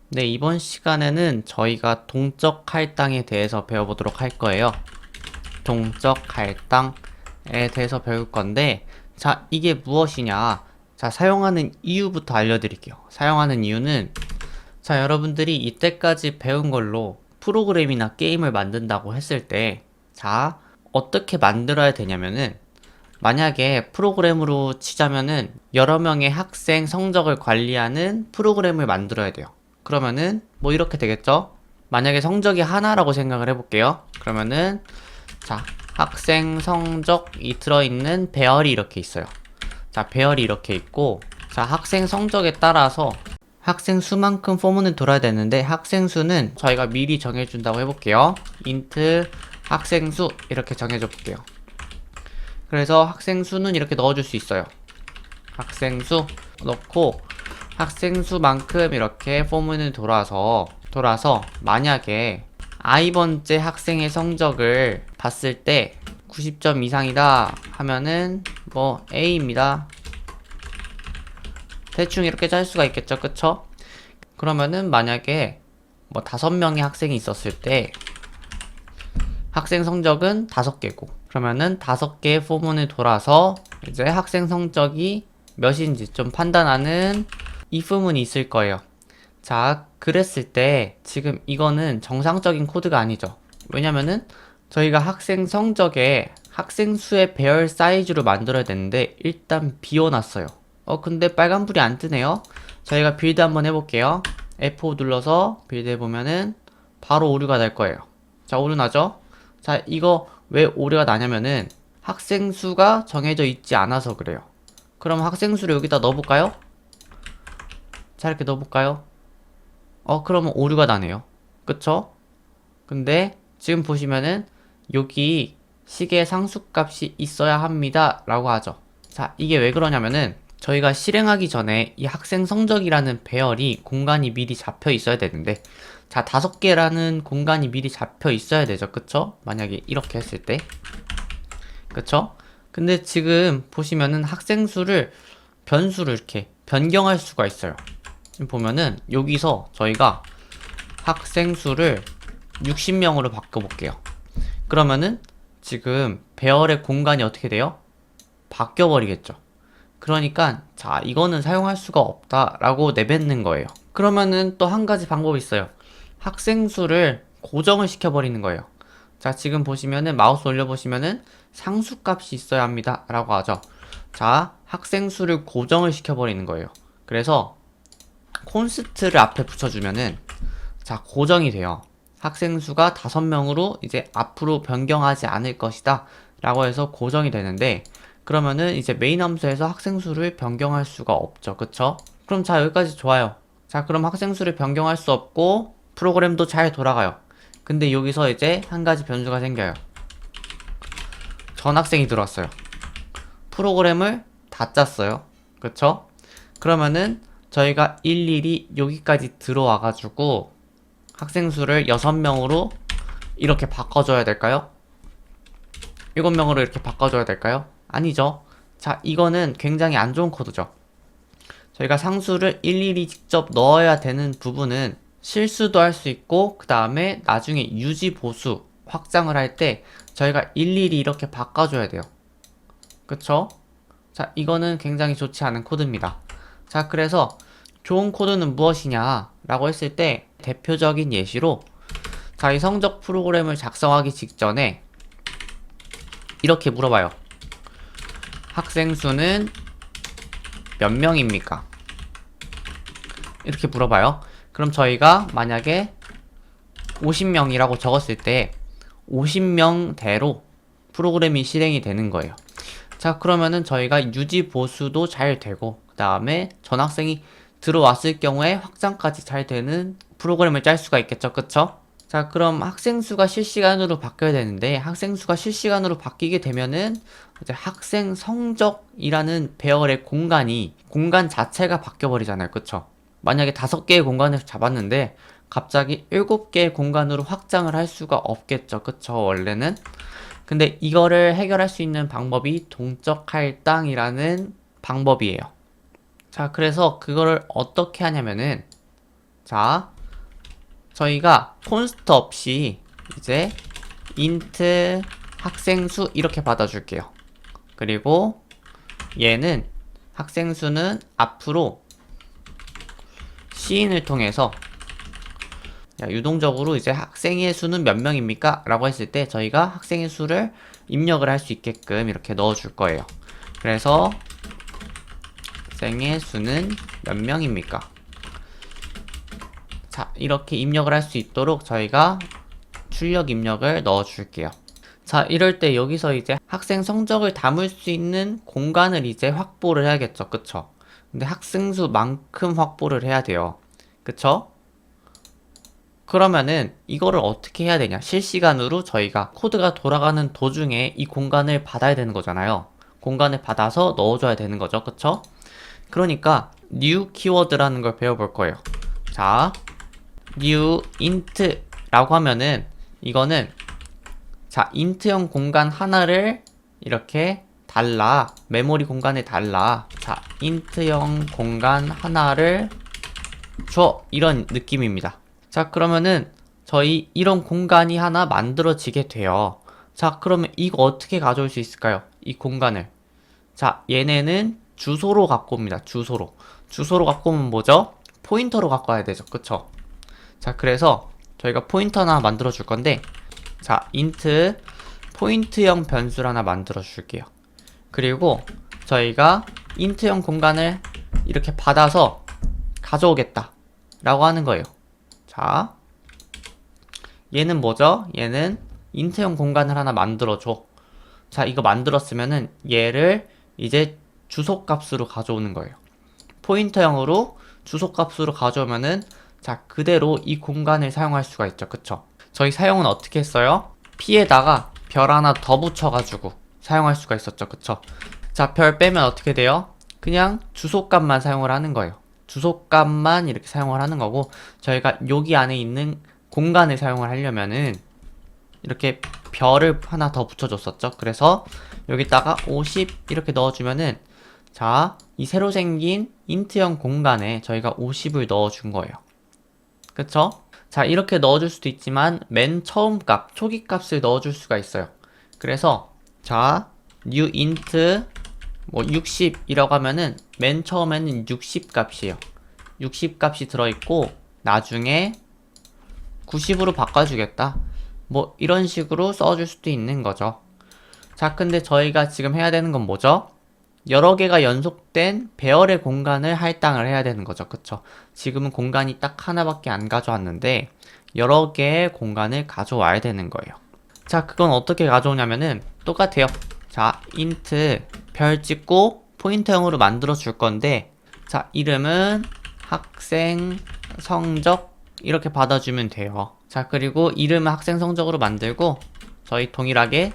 네, 이번 시간에는 저희가 동적 할당에 대해서 배워보도록 할 거예요. 동적 할당에 대해서 배울 건데, 자, 이게 무엇이냐? 자, 사용하는 이유부터 알려드릴게요. 사용하는 이유는, 자, 여러분들이 이때까지 배운 걸로 프로그램이나 게임을 만든다고 했을 때, 자, 어떻게 만들어야 되냐면은, 만약에 프로그램으로 치자면은 여러 명의 학생 성적을 관리하는 프로그램을 만들어야 돼요. 그러면은 뭐 이렇게 되겠죠? 만약에 성적이 하나라고 생각을 해볼게요. 그러면은 자, 학생 성적이 들어있는 배열이 이렇게 있어요. 자, 배열이 이렇게 있고, 자, 학생 성적에 따라서 학생 수만큼 포문을 돌아야 되는데, 학생 수는 저희가 미리 정해준다고 해볼게요. int 학생 수 이렇게 정해줘 볼게요. 그래서 학생 수는 이렇게 넣어줄 수 있어요. 학생 수 넣고 학생 수만큼 이렇게 포문을 돌아서 만약에 i번째 학생의 성적을 봤을 때 90점 이상이다 하면은 뭐 A입니다. 대충 이렇게 짤 수가 있겠죠, 그쵸? 그러면은 만약에 뭐 5명의 학생이 있었을 때 학생 성적은 5개고, 그러면은 5개의 포문을 돌아서 이제 학생 성적이 몇인지 좀 판단하는 if문이 있을 거예요. 자, 그랬을 때 지금 이거는 정상적인 코드가 아니죠. 왜냐면은 저희가 학생 성적에 학생 수의 배열 사이즈로 만들어야 되는데 일단 비워놨어요. 근데 빨간불이 안 뜨네요. 저희가 빌드 한번 해볼게요. F5 눌러서 빌드 해보면은 바로 오류가 날 거예요. 자, 오류 나죠? 자, 이거 왜 오류가 나냐면은 학생 수가 정해져 있지 않아서 그래요. 그럼 학생 수를 여기다 넣어볼까요? 자, 이렇게 넣어볼까요? 그러면 오류가 나네요. 그쵸? 근데 지금 보시면은 여기 시계 상수값이 있어야 합니다 라고 하죠. 자, 이게 왜 그러냐면은 저희가 실행하기 전에 이 학생 성적이라는 배열이 공간이 미리 잡혀 있어야 되는데, 자, 5개라는 공간이 미리 잡혀 있어야 되죠. 그쵸? 만약에 이렇게 했을 때. 그쵸? 근데 지금 보시면은 학생 수를 변수로 이렇게 변경할 수가 있어요. 지금 보면은 여기서 저희가 학생 수를 60명으로 바꿔볼게요. 그러면은 지금 배열의 공간이 어떻게 돼요? 바뀌어버리겠죠. 그러니까 자, 이거는 사용할 수가 없다라고 내뱉는 거예요. 그러면은 또 한 가지 방법이 있어요. 학생 수를 고정을 시켜버리는 거예요. 자, 지금 보시면은 마우스 올려보시면은 상수값이 있어야 합니다 라고 하죠. 자, 학생 수를 고정을 시켜버리는 거예요. 그래서 콘스트를 앞에 붙여주면은 자, 고정이 돼요. 학생 수가 5명으로 이제 앞으로 변경하지 않을 것이다 라고 해서 고정이 되는데, 그러면은 이제 메인 함수에서 학생 수를 변경할 수가 없죠. 그쵸? 그럼 자, 여기까지 좋아요. 자, 그럼 학생 수를 변경할 수 없고 프로그램도 잘 돌아가요. 근데 여기서 이제 한 가지 변수가 생겨요. 전학생이 들어왔어요. 프로그램을 다 짰어요. 그쵸? 그러면은 저희가 일일이 여기까지 들어와가지고 학생 수를 6명으로 이렇게 바꿔줘야 될까요? 7명으로 이렇게 바꿔줘야 될까요? 아니죠. 자, 이거는 굉장히 안 좋은 코드죠. 저희가 상수를 일일이 직접 넣어야 되는 부분은 실수도 할 수 있고, 그 다음에 나중에 유지 보수 확장을 할 때 저희가 일일이 이렇게 바꿔줘야 돼요. 그쵸? 자, 이거는 굉장히 좋지 않은 코드입니다. 자, 그래서 좋은 코드는 무엇이냐 라고 했을 때 대표적인 예시로, 자, 이 성적 프로그램을 작성하기 직전에 이렇게 물어봐요. 학생 수는 몇 명입니까? 이렇게 물어봐요. 그럼 저희가 만약에 50명이라고 적었을 때 50명대로 프로그램이 실행이 되는 거예요. 자, 그러면은 저희가 유지 보수도 잘 되고, 그 다음에 전학생이 들어왔을 경우에 확장까지 잘 되는 프로그램을 짤 수가 있겠죠. 그쵸? 자, 그럼 학생 수가 실시간으로 바뀌어야 되는데, 학생 수가 실시간으로 바뀌게 되면은 이제 학생 성적이라는 배열의 공간 자체가 바뀌어 버리잖아요. 그쵸? 만약에 5개의 공간을 잡았는데 갑자기 7개의 공간으로 확장을 할 수가 없겠죠. 그쵸? 원래는. 근데 이거를 해결할 수 있는 방법이 동적 할당이라는 방법이에요. 자, 그래서 그거를 어떻게 하냐면은, 자, 저희가 콘스트 없이 이제 int 학생 수 이렇게 받아줄게요. 그리고 얘는 학생 수는 앞으로 시인을 통해서 유동적으로 이제 학생의 수는 몇 명입니까? 라고 했을 때 저희가 학생의 수를 입력을 할 수 있게끔 이렇게 넣어줄 거예요. 그래서 학생의 수는 몇 명입니까? 자, 이렇게 입력을 할 수 있도록 저희가 출력 입력을 넣어줄게요. 자, 이럴 때 여기서 이제 학생 성적을 담을 수 있는 공간을 이제 확보를 해야겠죠. 그쵸? 근데 학생 수만큼 확보를 해야 돼요. 그쵸? 그러면은 이거를 어떻게 해야 되냐? 실시간으로 저희가 코드가 돌아가는 도중에 이 공간을 받아야 되는 거잖아요. 공간을 받아서 넣어줘야 되는 거죠. 그쵸? 그러니까 new 키워드라는 걸 배워볼 거예요. 자, new int 라고 하면은 이거는 자, int형 공간 하나를 이렇게 달라. 메모리 공간에 달라. 자, int형 공간 하나를 줘. 이런 느낌입니다. 자, 그러면은 저희 이런 공간이 하나 만들어지게 돼요. 자, 그러면 이거 어떻게 가져올 수 있을까요? 이 공간을. 자, 얘네는 주소로 갖고 옵니다. 주소로. 주소로 갖고 오면 뭐죠? 포인터로 갖고 와야 되죠. 그쵸? 자, 그래서 저희가 포인터 하나 만들어 줄 건데, 자, int 포인트형 변수를 하나 만들어 줄게요. 그리고 저희가 int형 공간을 이렇게 받아서 가져오겠다 라고 하는 거예요. 자, 얘는 뭐죠? 얘는 int형 공간을 하나 만들어줘. 자, 이거 만들었으면은 얘를 이제 주소값으로 가져오는 거예요. 포인터형으로 주소값으로 가져오면은 자, 그대로 이 공간을 사용할 수가 있죠. 그쵸? 저희 사용은 어떻게 했어요? P에다가 별 하나 더 붙여가지고 사용할 수가 있었죠. 그쵸? 자, 별 빼면 어떻게 돼요? 그냥 주소값만 사용을 하는 거예요. 주소값만 이렇게 사용을 하는 거고, 저희가 여기 안에 있는 공간을 사용을 하려면은 이렇게 별을 하나 더 붙여줬었죠. 그래서 여기다가 50 이렇게 넣어주면은 자, 이 새로 생긴 int형 공간에 저희가 50을 넣어준 거예요. 그쵸? 자, 이렇게 넣어줄 수도 있지만 맨 처음 값, 초기 값을 넣어줄 수가 있어요. 그래서 자, new int 뭐 60이라고 하면은 맨 처음에는 60 값이에요. 60 값이 들어있고 나중에 90으로 바꿔주겠다. 뭐 이런 식으로 써줄 수도 있는 거죠. 자, 근데 저희가 지금 해야 되는 건 뭐죠? 여러 개가 연속된 배열의 공간을 할당을 해야 되는 거죠. 그쵸? 지금은 공간이 딱 하나밖에 안 가져왔는데 여러 개의 공간을 가져와야 되는 거예요. 자, 그건 어떻게 가져오냐면은 똑같아요. 자, int 별 찍고 포인터형으로 만들어 줄 건데 자, 이름은 학생 성적 이렇게 받아주면 돼요. 자, 그리고 이름은 학생 성적으로 만들고 저희 동일하게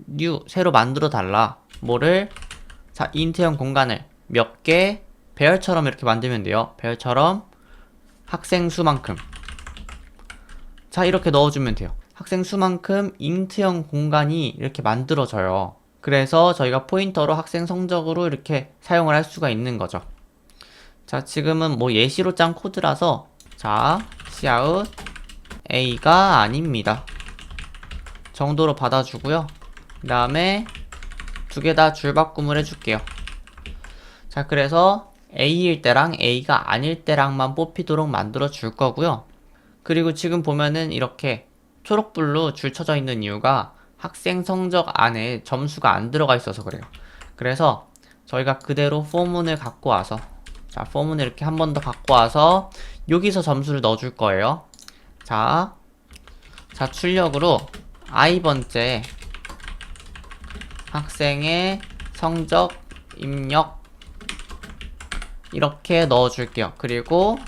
new 새로 만들어 달라. 뭐를 자, int형 공간을 몇 개 배열처럼 이렇게 만들면 돼요. 배열처럼 학생 수만큼. 자, 이렇게 넣어주면 돼요. 학생 수만큼 int형 공간이 이렇게 만들어져요. 그래서 저희가 포인터로 학생 성적으로 이렇게 사용을 할 수가 있는 거죠. 자, 지금은 뭐 예시로 짠 코드라서 자, cout a가 아닙니다 정도로 받아주고요. 그 다음에 두 개 다 줄바꿈을 해줄게요. 자, 그래서 A일 때랑 A가 아닐 때랑만 뽑히도록 만들어 줄 거고요. 그리고 지금 보면은 이렇게 초록불로 줄 쳐져 있는 이유가 학생 성적 안에 점수가 안 들어가 있어서 그래요. 그래서 저희가 그대로 포문을 갖고 와서 자, 포문을 이렇게 한 번 더 갖고 와서 여기서 점수를 넣어줄 거예요. 자, 출력으로 i번째 학생의 성적 입력 이렇게 넣어줄게요. 그리고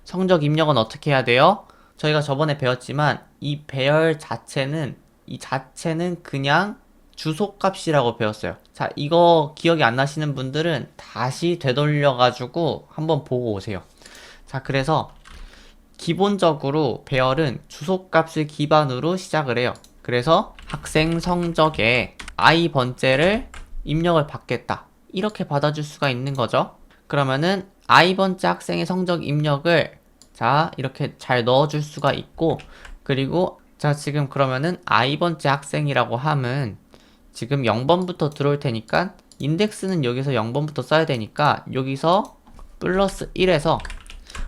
성적 입력은 어떻게 해야 돼요? 저희가 저번에 배웠지만 이 배열 자체는 그냥 주소값이라고 배웠어요. 자, 이거 기억이 안 나시는 분들은 다시 되돌려가지고 한번 보고 오세요. 자, 그래서 기본적으로 배열은 주소값을 기반으로 시작을 해요. 그래서 학생 성적에 i번째를 입력을 받겠다. 이렇게 받아줄 수가 있는 거죠. 그러면은 i번째 학생의 성적 입력을 자, 이렇게 잘 넣어줄 수가 있고, 그리고, 자, 지금 그러면은 i번째 학생이라고 함은 지금 0번부터 들어올 테니까, 인덱스는 여기서 0번부터 써야 되니까, 여기서 플러스 1에서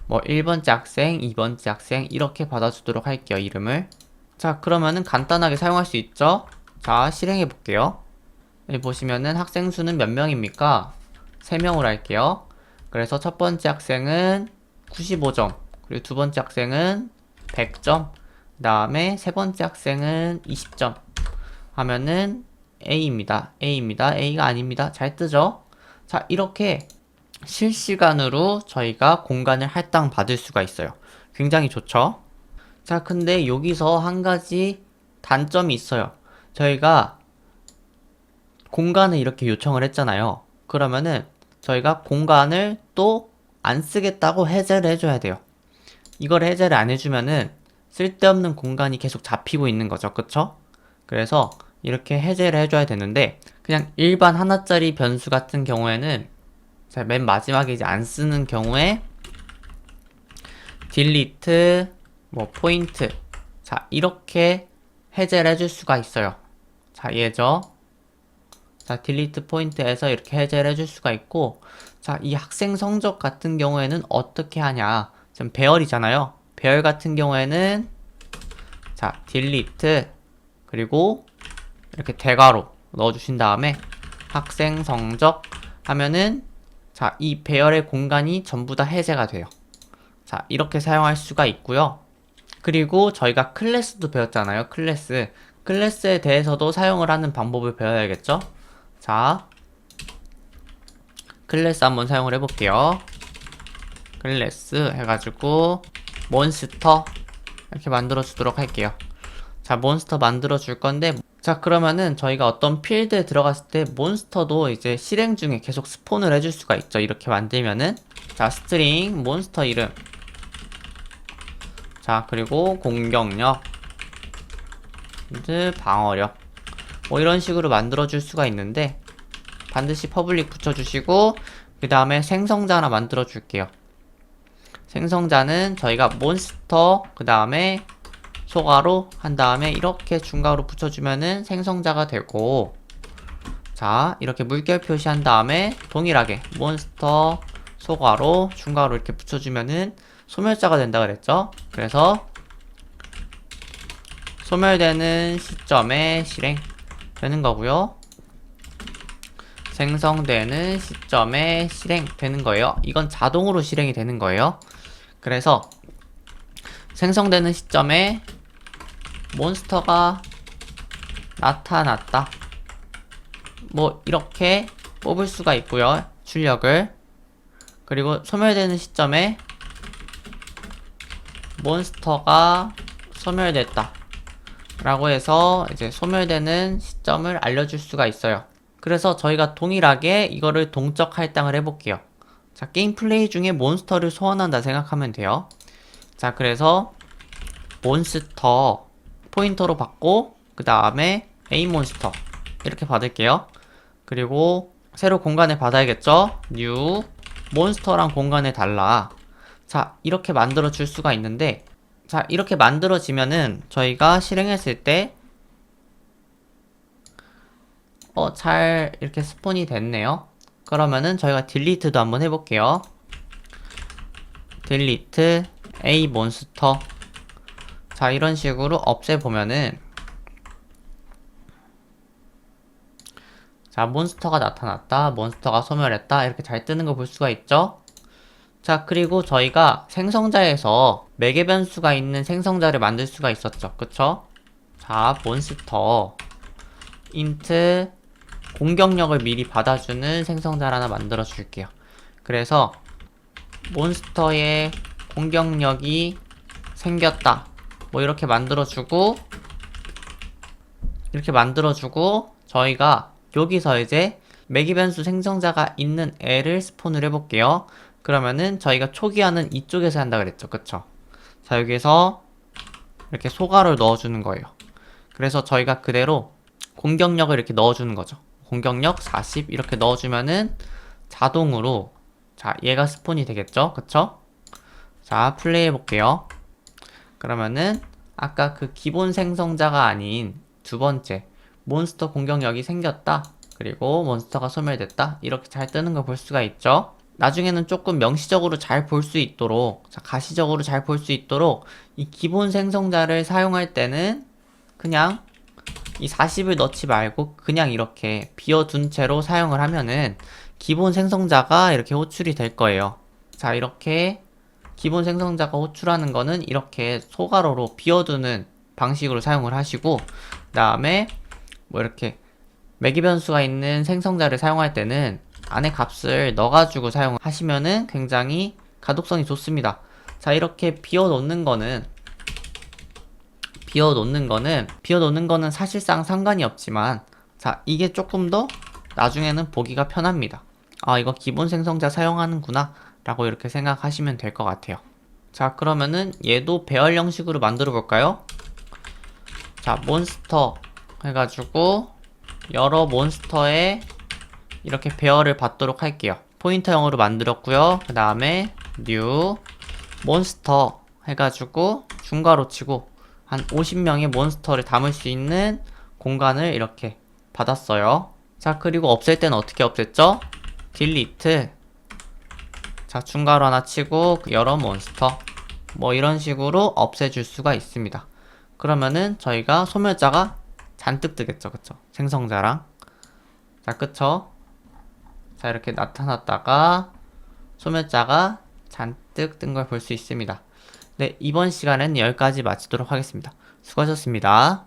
뭐 1번째 학생, 2번째 학생, 이렇게 받아주도록 할게요, 이름을. 자, 그러면은 간단하게 사용할 수 있죠? 자, 실행해 볼게요. 여기 보시면은 학생 수는 몇 명입니까? 3명으로 할게요. 그래서 첫 번째 학생은 95점, 그리고 두 번째 학생은 100점, 그 다음에 세 번째 학생은 20점 하면은 A입니다. A가 아닙니다. 잘 뜨죠? 자, 이렇게 실시간으로 저희가 공간을 할당 받을 수가 있어요. 굉장히 좋죠? 자, 근데 여기서 한 가지 단점이 있어요. 저희가 공간을 이렇게 요청을 했잖아요. 그러면은 저희가 공간을 또 안 쓰겠다고 해제를 해줘야 돼요. 이걸 해제를 안 해주면은 쓸데없는 공간이 계속 잡히고 있는 거죠. 그쵸? 그래서 이렇게 해제를 해줘야 되는데, 그냥 일반 하나짜리 변수 같은 경우에는 맨 마지막에 이제 안 쓰는 경우에 딜리트 뭐 포인트, 자, 이렇게 해제를 해줄 수가 있어요. 자, 얘죠. 자, 딜리트 포인트에서 이렇게 해제를 해줄 수가 있고, 자, 이 학생 성적 같은 경우에는 어떻게 하냐. 지금 배열이잖아요. 배열 같은 경우에는 자, 딜리트 그리고 이렇게 대괄호 넣어주신 다음에 학생 성적 하면은 자, 이 배열의 공간이 전부 다 해제가 돼요. 자, 이렇게 사용할 수가 있고요. 그리고 저희가 클래스도 배웠잖아요. 클래스에 대해서도 사용을 하는 방법을 배워야겠죠? 자, 클래스 한번 사용을 해볼게요. 클래스 해가지고 몬스터 이렇게 만들어 주도록 할게요. 자, 몬스터 만들어 줄 건데, 자, 그러면은 저희가 어떤 필드에 들어갔을 때 몬스터도 이제 실행 중에 계속 스폰을 해줄 수가 있죠. 이렇게 만들면은, 자, 스트링 몬스터 이름, 자, 그리고 공격력, 방어력, 뭐 이런 식으로 만들어 줄 수가 있는데, 반드시 퍼블릭 붙여주시고, 그 다음에 생성자 하나 만들어 줄게요. 생성자는 저희가 몬스터, 그 다음에 소괄호 한 다음에 이렇게 중괄호 붙여주면은 생성자가 되고, 자, 이렇게 물결 표시한 다음에 동일하게 몬스터, 소괄호, 중괄호 이렇게 붙여주면은 소멸자가 된다 그랬죠? 그래서 소멸되는 시점에 실행되는 거고요. 생성되는 시점에 실행되는 거예요. 이건 자동으로 실행이 되는 거예요. 그래서 생성되는 시점에 몬스터가 나타났다. 뭐 이렇게 뽑을 수가 있고요. 출력을. 그리고 소멸되는 시점에 몬스터가 소멸됐다 라고 해서 이제 소멸되는 시점을 알려줄 수가 있어요. 그래서 저희가 동일하게 이거를 동적 할당을 해볼게요. 자, 게임 플레이 중에 몬스터를 소환한다 생각하면 돼요. 자, 그래서 몬스터 포인터로 받고 그 다음에 A 몬스터 이렇게 받을게요. 그리고 새로 공간을 받아야겠죠? new 몬스터랑 공간을 달라. 자, 이렇게 만들어 줄 수가 있는데, 자, 이렇게 만들어지면은 저희가 실행했을 때 잘 이렇게 스폰이 됐네요. 그러면은 저희가 딜리트도 한번 해볼게요. 딜리트 A 몬스터. 자, 이런 식으로 없애보면은 자, 몬스터가 나타났다, 몬스터가 소멸했다 이렇게 잘 뜨는 거 볼 수가 있죠. 자, 그리고 저희가 생성자에서 매개 변수가 있는 생성자를 만들 수가 있었죠. 그쵸? 자, 몬스터 인트 공격력을 미리 받아주는 생성자를 하나 만들어 줄게요. 그래서 몬스터의 공격력이 생겼다 뭐 이렇게 만들어주고 저희가 여기서 이제 매개 변수 생성자가 있는 애를 스폰을 해볼게요. 그러면은 저희가 초기화는 이쪽에서 한다 그랬죠. 그쵸? 자, 여기서 이렇게 소괄호를 넣어주는 거예요. 그래서 저희가 그대로 공격력을 이렇게 넣어주는 거죠. 공격력 40 이렇게 넣어주면은 자동으로 자, 얘가 스폰이 되겠죠? 그쵸? 자, 플레이 해볼게요. 그러면은 아까 그 기본 생성자가 아닌 두 번째 몬스터 공격력이 생겼다. 그리고 몬스터가 소멸됐다. 이렇게 잘 뜨는 걸 볼 수가 있죠. 나중에는 조금 명시적으로 잘 볼 수 있도록, 자, 가시적으로 잘 볼 수 있도록 이 기본 생성자를 사용할 때는 그냥 이 40을 넣지 말고 그냥 이렇게 비워둔 채로 사용을 하면은 기본 생성자가 이렇게 호출이 될 거예요. 자, 이렇게 기본 생성자가 호출하는 거는 이렇게 소괄호로 비워두는 방식으로 사용을 하시고, 그 다음에 뭐 이렇게 매개 변수가 있는 생성자를 사용할 때는 안에 값을 넣어가지고 사용하시면은 굉장히 가독성이 좋습니다. 자, 이렇게 비워놓는 거는 사실상 상관이 없지만, 자, 이게 조금 더 나중에는 보기가 편합니다. 아, 이거 기본 생성자 사용하는구나 라고 이렇게 생각하시면 될 것 같아요. 자, 그러면은 얘도 배열 형식으로 만들어 볼까요? 자, 몬스터 해가지고 여러 몬스터에 이렇게 배열을 받도록 할게요. 포인터형으로 만들었고요. 그 다음에 new 몬스터 해가지고 중괄호 치고 한 50명의 몬스터를 담을 수 있는 공간을 이렇게 받았어요. 자, 그리고 없앨 때는 어떻게 없앴죠? delete. 자, 중괄호 하나 치고 여러 몬스터 뭐 이런 식으로 없애줄 수가 있습니다. 그러면은 저희가 소멸자가 잔뜩 뜨겠죠. 그쵸? 생성자랑. 자, 그쵸? 자, 이렇게 나타났다가 소멸자가 잔뜩 뜬 걸 볼 수 있습니다. 네, 이번 시간은 여기까지 마치도록 하겠습니다. 수고하셨습니다.